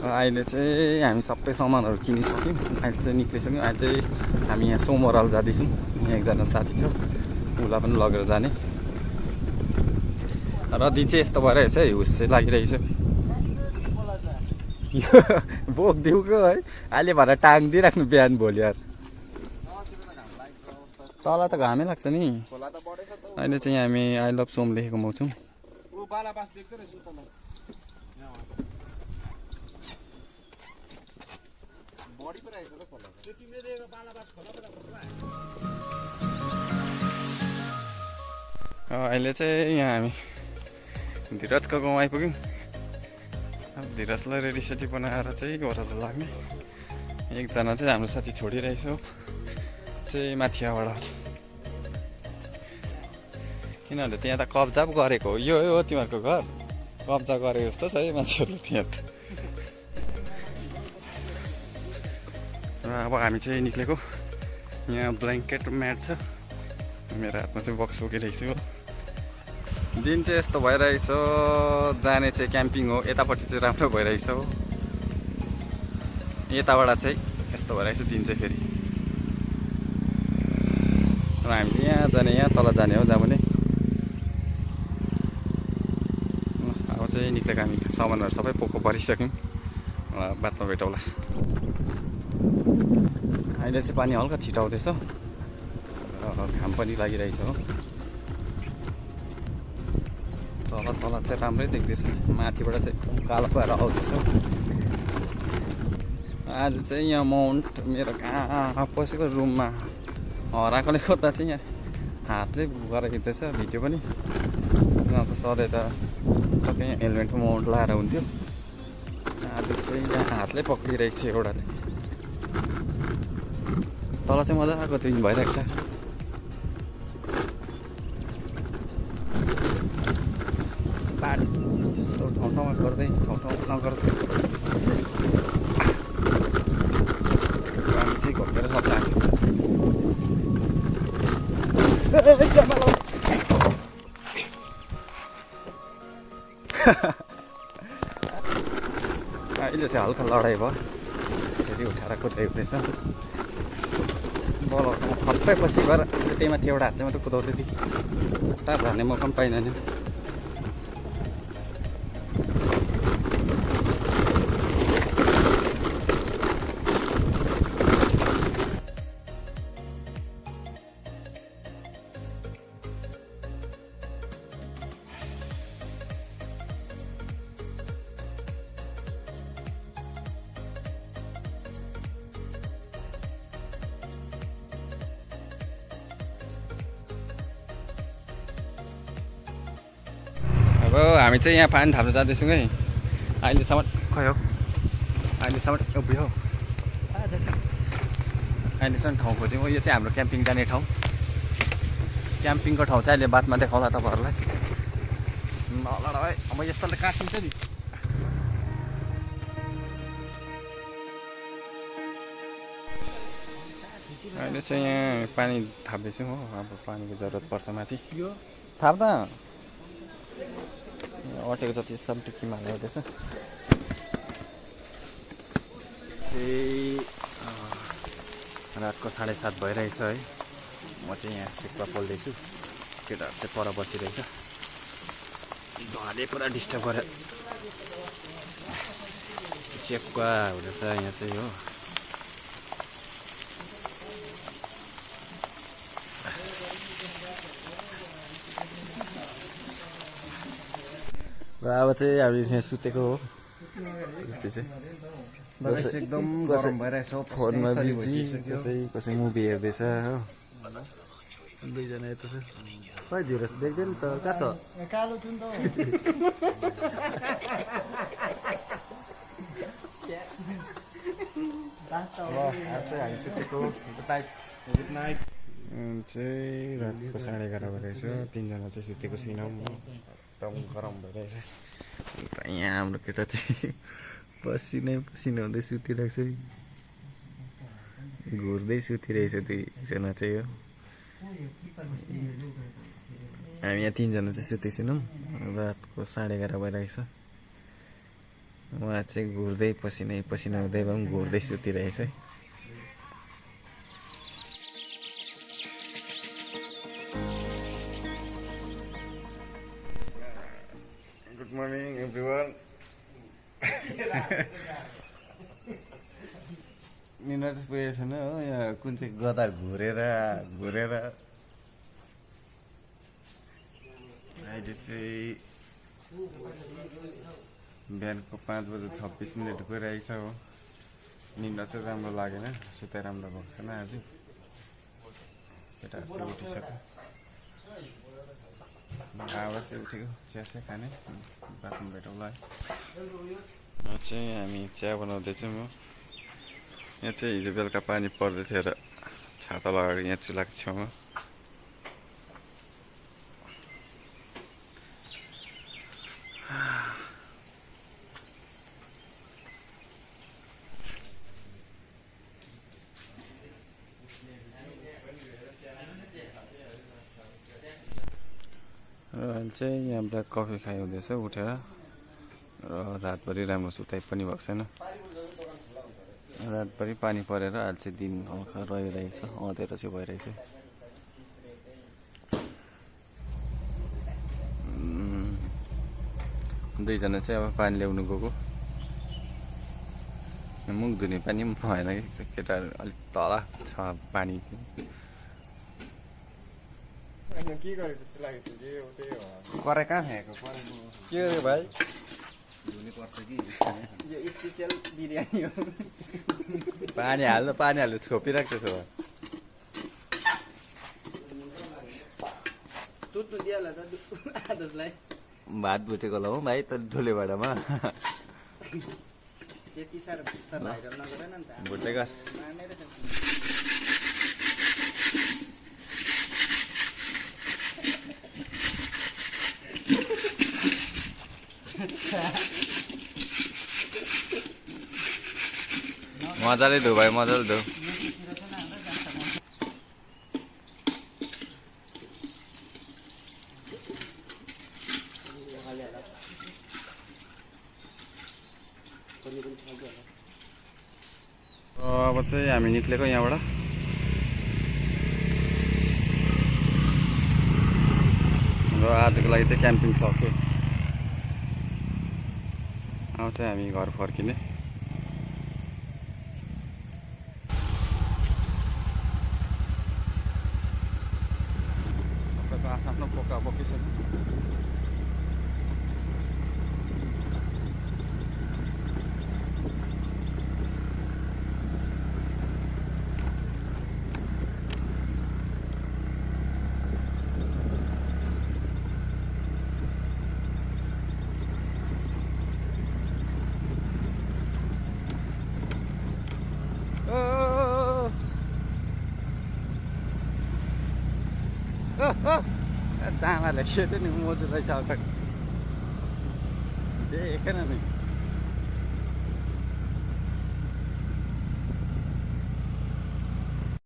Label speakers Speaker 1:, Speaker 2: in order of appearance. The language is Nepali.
Speaker 1: अहिले चाहिँ हामी सबै सामानहरू किनिसक्यौँ। अहिले चाहिँ निक्लिसक्यौँ। अहिले चाहिँ हामी यहाँ सोमोराल जाँदैछौँ। यहाँ एकजना साथी छ, उसलाई पनि लगेर जाने। र दिन चाहिँ यस्तो भइरहेछ है, हुस चाहिँ लागिरहेछ। बोकिदिउको है, अहिले भएर टाङ दिइराख्नु बिहान भोलि यार। तल त घामै लाग्छ नि। अहिले चाहिँ हामी आई लभ सोम लेखेको पाउँछौँ। अहिले चाहिँ यहाँ हामी धीरजको गाउँ आइपुग्यौँ। अब धीरजलाई रेडी सेडी बनाएर चाहिँ ओह्रालो लाग्ने। एकजना चाहिँ हाम्रो साथी छोडिरहेछ चाहिँ माथिबाट आउँछ, किनभने त्यहाँ त कब्जा पो गरेको हो। यो हो तिमीहरूको घर, कब्जा गरेको जस्तो छ है मान्छेहरूले त्यहाँ त। र अब हामी चाहिँ निक्लेको। यहाँ ब्ल्याङ्केट म्याट छ, मेरो हातमा चाहिँ बक्स बोकिरहेको छु। दिन चाहिँ यस्तो भइरहेछ, जाने चाहिँ क्याम्पिङ हो। यतापट्टि चाहिँ राम्रो भइरहेछ हो, यताबाट चाहिँ यस्तो भइरहेछ दिन चाहिँ फेरि। र हामी चाहिँ यहाँ जाने, यहाँ तल जाने हो जहाँ पनि। अब चाहिँ निक्लेको हामी सामानहरू सबै पोको परिसक्यौँ। बादमा भेटौँला। अहिले चाहिँ पानी हल्का छिटाउँदैछ, घाम पनि लागिरहेछ हो। तल तल चाहिँ राम्रै देख्दैछ, माथिबाट चाहिँ कालो भएर आउँदैछ। आज चाहिँ यहाँ माउन्ट मेरो कहाँ पसेको रुममा हराएकोले गर्दा चाहिँ यहाँ हातले गराइदिँदैछ भिडियो पनि। त सधैँ त सबै हेलमेटको माउन्ट लाएर हुन्थ्यो, आज चाहिँ यहाँ हातले पक्रिरहेको छ एउटाले। तल चाहिँ मजाको दिन भइरहेको छ। बाटो यसो ठाउँ ठाउँमा गर्दै ठाउँ ठाउँमा नगर्दै हामी चाहिँ घोकेर सक्छ। अहिले चाहिँ हल्का लडाइँ भयो, फेरि उठाएर कुदाइ हुँदैछ। बल खप्पै पछि गएर त्यही माथि एउटा हातले मात्रै कुदाउँदै थिएँ, टाढ झार्ने मौका पनि पाइनँ नि। अब हामी चाहिँ यहाँ पानी थाप्न जाँदैछौँ है। अहिलेसम्म खै हो, अहिलेसम्म उभियो, अहिलेसम्म ठाउँ खोज्यौँ। यो चाहिँ हाम्रो क्याम्पिङ जाने ठाउँ। क्याम्पिङको ठाउँ चाहिँ अहिले बादमा देखाउँला तपाईँहरूलाई। नलड है, अब यस्तोले काटिन्छ नि। अहिले चाहिँ यहाँ पानी थाप्दैछौँ हो। अब पानीको जरुरत पर्छ माथि, थाप्दा अटेको जति सब टिक्कीमा ल्याउँदैछ। रातको 7:30 भइरहेछ है। म चाहिँ यहाँ सेक्पा पोल्दैछु, केटाहरू चाहिँ पर बसिरहेछ। धुवाले पुरा डिस्टर्ब गरेर चेप्का हुँदैछ यहाँ चाहिँ हो। र अब चाहिँ हामी यहाँ सुतेको हो।
Speaker 2: एकदम गरम भइरहेछ,
Speaker 1: फोनमा बिजी, कसै मुभी हेर्दैछ हो। दुईजना यता छ, खै धीरज देख्दैन त, कहाँ छ?
Speaker 2: कालो छु नि त।
Speaker 1: हामी सुतेको गुड नाइट। चाहिँ रातको 11:30 भइरहेछ, 3जना चाहिँ सुतेको छैनौँ। एकदम गरम भइरहेछ। अन्त यहाँ हाम्रो केटा चाहिँ पसिनै पसिना हुँदै सुतिरहेको छ, घुर्दै सुतिरहेछ दुईजना चाहिँ हो। हामी यहाँ 3जना चाहिँ सुतेको छैनौँ। रातको 11:30 भइरहेको छ। उहाँ चाहिँ घुर्दै पसिना हुँदै भए पनि घुर्दै सुतिरहेछ है। Good morning everyone. निन्द्रा चाहिँ पुगेको छैन हो, यहाँ कुन चाहिँ गदा घुरेर अहिले चाहिँ बिहानको 5:26 गइरहेको छ हो। निन्द्रा चाहिँ राम्रो लागेन, सुताइ राम्रो भएको छैन आज। केटाहरू चाहिँ उठिसक्यो, आवाज चाहिँ उठेको चिया खाने बाथरुम भेटौँला है। यहाँ चाहिँ हामी चिया बनाउँदैछौँ हो। यहाँ चाहिँ हिजो बेलुका पानी पर्दै थियो र छाता लगाएको यहाँ चुलाको छेउमा। र चाहिँ यहाँ ब्ल्याक कफी खाइ हुँदैछ उठेर, र रातभरि राम्रो सुताइ पनि भएको छैन। रातभरि पानी परेर अहिले चाहिँ दिन हल्का रहिरहेको छ, अँधेरो चाहिँ भइरहेछ। दुईजना चाहिँ अब पानी ल्याउनु गएको, मुख धुने पानी पनि भएन कि, केटाहरू अलिक तल छ पानी।
Speaker 2: के गरेको जस्तो लाग्यो त्यो त्यही हो।
Speaker 1: करे कहाँ खाएको के अरे भाइ?
Speaker 2: धुनु पर्छ कि
Speaker 3: यो स्पेशल बिरयानी हो।
Speaker 1: पानी हाल्नु छोपिराख्छ छ।
Speaker 3: दुध दिइहाल्छ आदर्शलाई।
Speaker 1: भात भुटेको होला हो भाइ, तर ठुले भाँडामा
Speaker 3: त्यति साह्रो भाइरल नगरेन नि त।
Speaker 1: भुटेको
Speaker 3: मानेर
Speaker 1: मजाले धो भाइ, मजाले धो। अब चाहिँ हामी निक्लेको यहाँबाट। र आजको लागि चाहिँ क्याम्पिङ सक्यो। अब चाहिँ हामी घर फर्किने। सबैको आफ्नो पोका पोकी छ। चाँडाले खेद्यो नि मोजुलाई चाउका देखेन नि।